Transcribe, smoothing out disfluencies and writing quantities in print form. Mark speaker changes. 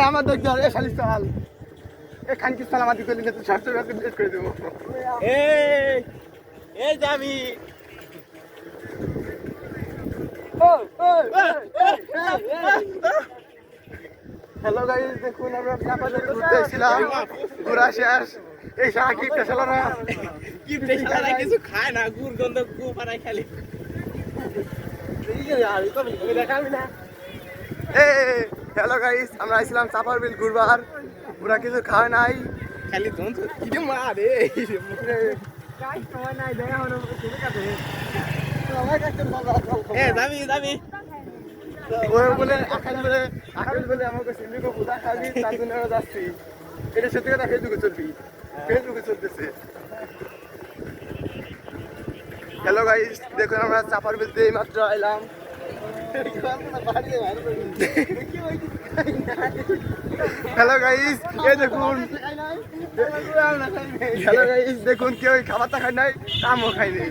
Speaker 1: আমার দেখতে এ শালিস চাল এ খানকি চাল আমার দিকে নিয়ে স্বাস্থ্য ডেট করে দেবো
Speaker 2: এই যাবি
Speaker 1: হ্যালো গাইস দেখুন আমরা চাপাতে ঘুরতে এসেছিলাম ঘোরা শেষ এই শালা কি পেছালা না
Speaker 2: কি পেছালা কিছু খায় না গুড় গন্ধ গু পাড়ায় খালি
Speaker 1: হ্যালো গাইস আমরা আইছিলাম চাপার বিল ঘুরবার ওরা কিছু খায় নাই
Speaker 2: খালি ধন্ত কি মারে যাবি যাবি
Speaker 1: ওই বলে আকাশ বলে আমাকে সিন্ডিকো বুঝা খাবি তার জন্য আমরা যাচ্ছি এটা সত্যি কথা ফেসবুকে চলবি ফেসবুকে চলতেছে হ্যালো গাইস দেখুন আমরা চাপার বিল দিয়ে মাত্র এলাম হ্যালো গাইস এই দেখুন হ্যালো গাইস দেখুন কেউ খাবারটা খায় নাই কামও খায় নাই